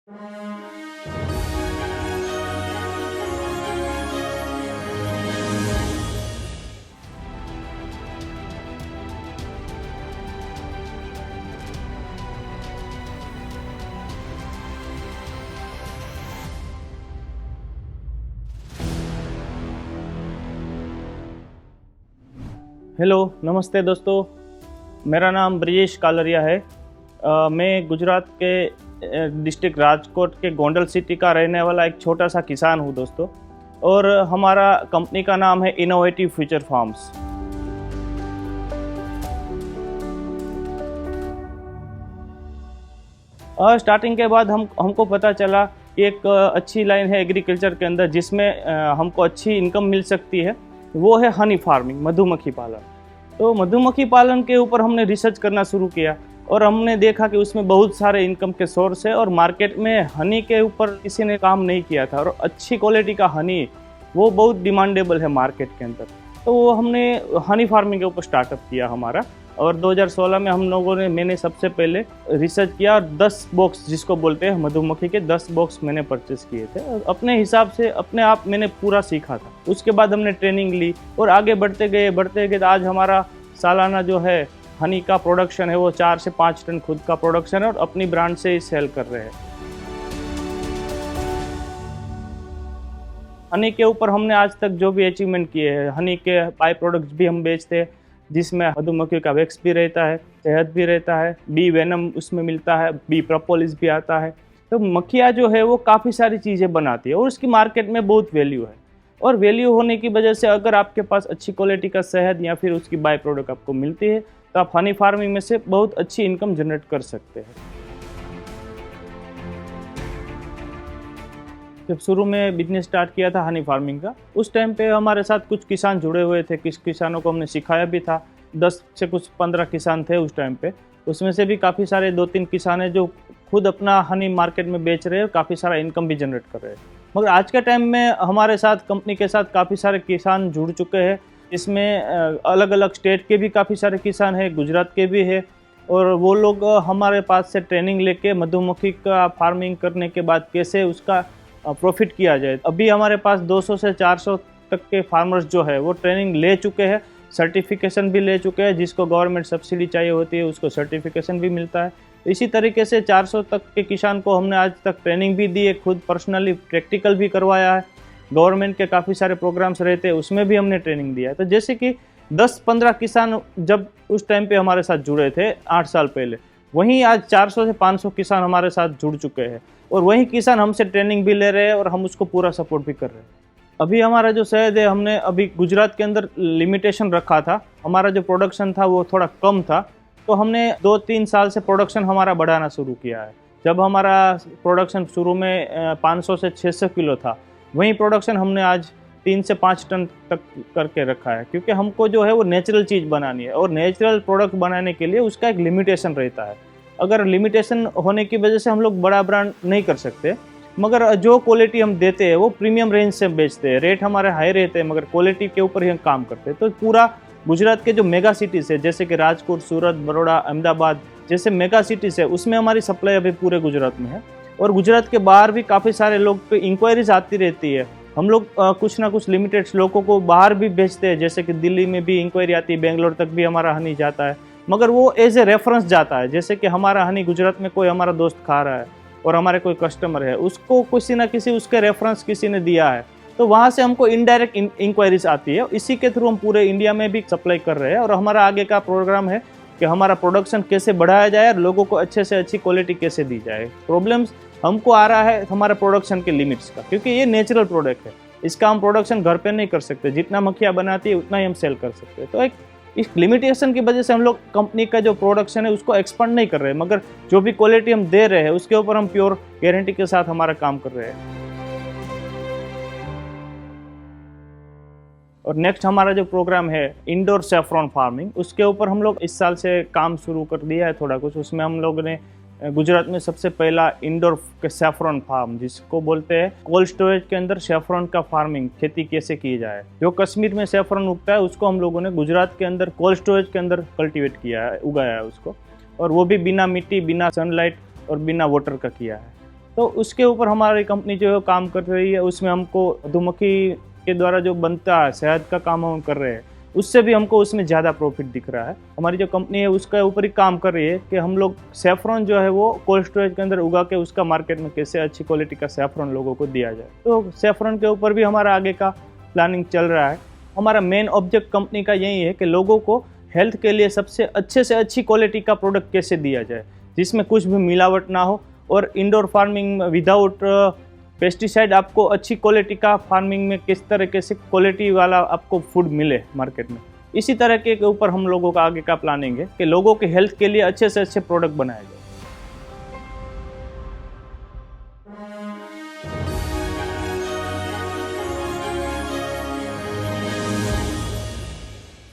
Hello, नमस्ते दोस्तों। मेरा नाम ब्रिजेश कालरिया है। मैं गुजरात के डिस्ट्रिक्ट राजकोट के गोंडल सिटी का रहने वाला एक छोटा सा किसान हूँ दोस्तों। और हमारा कंपनी का नाम है इनोवेटिव फ्यूचर फार्म्स। स्टार्टिंग के बाद हमको पता चला कि एक अच्छी लाइन है एग्रीकल्चर के अंदर जिसमें हमको अच्छी इनकम मिल सकती है, वो है हनी फार्मिंग, मधुमक्खी पालन। तो मधुमक्खी पालन के ऊपर हमने रिसर्च करना शुरू किया और हमने देखा कि उसमें बहुत सारे इनकम के सोर्स है और मार्केट में हनी के ऊपर किसी ने काम नहीं किया था और अच्छी क्वालिटी का हनी वो बहुत डिमांडेबल है मार्केट के अंदर। तो वो हमने हनी फार्मिंग के ऊपर स्टार्टअप किया हमारा। और 2016 में मैंने सबसे पहले रिसर्च किया और 10 बॉक्स जिसको बोलते हैं मधुमक्खी के 10 बॉक्स मैंने परचेस किए थे और अपने हिसाब से अपने आप मैंने पूरा सीखा था। उसके बाद हमने ट्रेनिंग ली और आगे बढ़ते गए तो आज हमारा सालाना जो है हनी का प्रोडक्शन है वो 4 से 5 टन खुद का प्रोडक्शन है और अपनी ब्रांड से ही सेल कर रहे हैं। हनी के ऊपर हमने आज तक जो भी अचीवमेंट किए हैं, हनी के बाई प्रोडक्ट्स भी हम बेचते हैं जिसमें मधुमक्खी का वैक्स भी रहता है, शहद भी रहता है, बी वेनम उसमें मिलता है, बी प्रोपोलिस भी आता है। तो मक्खियाँ जो है वो काफ़ी सारी चीज़ें बनाती है और उसकी मार्केट में बहुत वैल्यू है। और वैल्यू होने की वजह से अगर आपके पास अच्छी क्वालिटी का शहद या फिर उसकी बाई प्रोडक्ट आपको मिलती है तो आप हनी फार्मिंग में से बहुत अच्छी इनकम जनरेट कर सकते हैं। जब शुरू में बिजनेस स्टार्ट किया था हनी फार्मिंग का, उस टाइम पे हमारे साथ कुछ किसान जुड़े हुए थे, कुछ किसानों को हमने सिखाया भी था। 10 से कुछ 15 किसान थे उस टाइम पे। उसमें से भी काफ़ी सारे 2-3 किसान हैं जो खुद अपना हनी मार्केट में बेच रहे हैं और काफ़ी सारा इनकम भी जनरेट कर रहे हैं। मगर आज के टाइम में हमारे साथ कंपनी के साथ काफ़ी सारे किसान जुड़ चुके हैं। इसमें अलग अलग स्टेट के भी काफ़ी सारे किसान हैं, गुजरात के भी है। और वो लोग हमारे पास से ट्रेनिंग लेके मधुमक्खी का फार्मिंग करने के बाद कैसे उसका प्रॉफिट किया जाए। अभी हमारे पास 200 से 400 तक के फार्मर्स जो है वो ट्रेनिंग ले चुके हैं, सर्टिफिकेशन भी ले चुके हैं। जिसको गवर्नमेंट सब्सिडी चाहिए होती है उसको सर्टिफिकेशन भी मिलता है। इसी तरीके से 400 तक के किसान को हमने आज तक ट्रेनिंग भी दी है, खुद पर्सनली प्रैक्टिकल भी करवाया है। गवर्नमेंट के काफ़ी सारे प्रोग्राम्स रहते हैं उसमें भी हमने ट्रेनिंग दिया है। तो जैसे कि 10-15 किसान जब उस टाइम पे हमारे साथ जुड़े थे 8 साल पहले, वहीं आज 400 से 500 किसान हमारे साथ जुड़ चुके हैं और वही किसान हमसे ट्रेनिंग भी ले रहे हैं और हम उसको पूरा सपोर्ट भी कर रहे हैं। अभी हमारा जो शहद है, हमने अभी गुजरात के अंदर लिमिटेशन रखा था। हमारा जो प्रोडक्शन था वो थोड़ा कम था, तो हमने 2-3 साल से प्रोडक्शन हमारा बढ़ाना शुरू किया है। जब हमारा प्रोडक्शन शुरू में 500 से 600 किलो था, वहीं प्रोडक्शन हमने आज 3 से 5 टन तक करके रखा है। क्योंकि हमको जो है वो नेचुरल चीज़ बनानी है और नेचुरल प्रोडक्ट बनाने के लिए उसका एक लिमिटेशन रहता है। अगर लिमिटेशन होने की वजह से हम लोग बड़ा ब्रांड नहीं कर सकते, मगर जो क्वालिटी हम देते हैं वो प्रीमियम रेंज से बेचते हैं। रेट हमारे हाई रहते हैं मगर क्वालिटी के ऊपर ही हम काम करते हैं। तो पूरा गुजरात के जो मेगा सिटीज़ है जैसे कि राजकोट, सूरत, बड़ौदा, अहमदाबाद जैसे मेगा सिटीज़ है उसमें हमारी सप्लाई अभी पूरे गुजरात में है। और गुजरात के बाहर भी काफ़ी सारे लोग पे इंक्वायरीज आती रहती है। हम लोग कुछ ना कुछ लिमिटेड लोगों को बाहर भी भेजते हैं, जैसे कि दिल्ली में भी इंक्वायरी आती है, बेंगलोर तक भी हमारा हनी जाता है। मगर वो एज ए रेफरेंस जाता है। जैसे कि हमारा हनी गुजरात में कोई हमारा दोस्त खा रहा है और हमारे कोई कस्टमर है, उसको किसी ना किसी उसके रेफरेंस किसी ने दिया है, तो वहाँ से हमको इनडायरेक्ट इंक्वायरीज आती है। इसी के थ्रू हम पूरे इंडिया में भी सप्लाई कर रहे हैं। और हमारा आगे का प्रोग्राम है कि हमारा प्रोडक्शन कैसे बढ़ाया जाए और लोगों को अच्छे से अच्छी क्वालिटी कैसे दी जाए। प्रॉब्लम्स हमको आ रहा है हमारे प्रोडक्शन के लिमिट्स का, क्योंकि ये नेचुरल प्रोडक्ट है। इसका हम प्रोडक्शन घर पे नहीं कर सकते। जितना मक्खियाँ बनाती है उतना ही हम सेल कर सकते हैं। तो एक इस लिमिटेशन की वजह से हम लोग कंपनी का जो प्रोडक्शन है उसको एक्सपांड नहीं कर रहे, मगर जो भी क्वालिटी हम दे रहे हैं उसके ऊपर हम प्योर गारंटी के साथ हमारा काम कर रहे हैं। और नेक्स्ट हमारा जो प्रोग्राम है इंडोर सैफरॉन फार्मिंग, उसके ऊपर हम लोग इस साल से काम शुरू कर दिया है थोड़ा कुछ। उसमें हम लोगों ने गुजरात में सबसे पहला इंडोर सैफरॉन फार्म, जिसको बोलते हैं कोल्ड स्टोरेज के अंदर सैफरॉन का फार्मिंग, खेती कैसे की जाए। जो कश्मीर में सैफरॉन उगता है उसको हम लोगों ने गुजरात के अंदर कोल्ड स्टोरेज के अंदर कल्टीवेट किया है, उगाया है उसको। और वो भी बिना मिट्टी, बिना सनलाइट और बिना वाटर का किया है। तो उसके ऊपर हमारी कंपनी जो है काम कर रही है। उसमें हमको मधुमक्खी के द्वारा जो बनता है शहद का काम हम कर रहे हैं, उससे भी हमको उसमें ज़्यादा प्रॉफिट दिख रहा है। हमारी जो कंपनी है उसके ऊपर ही काम कर रही है कि हम लोग सैफरन जो है वो कोल्ड स्टोरेज के अंदर उगा के उसका मार्केट में कैसे अच्छी क्वालिटी का सैफरन लोगों को दिया जाए। तो सैफरन के ऊपर भी हमारा आगे का प्लानिंग चल रहा है। हमारा मेन ऑब्जेक्ट कंपनी का यही है कि लोगों को हेल्थ के लिए सबसे अच्छे से अच्छी क्वालिटी का प्रोडक्ट कैसे दिया जाए, जिसमें कुछ भी मिलावट ना हो, और इंडोर फार्मिंग विदाउट पेस्टिसाइड आपको अच्छी क्वालिटी का फार्मिंग में किस तरीके से क्वालिटी वाला आपको फूड मिले मार्केट में। इसी तरह के ऊपर हम लोगों का आगे का प्लानिंग है कि लोगों के हेल्थ के लिए अच्छे से अच्छे प्रोडक्ट बनाए जाए।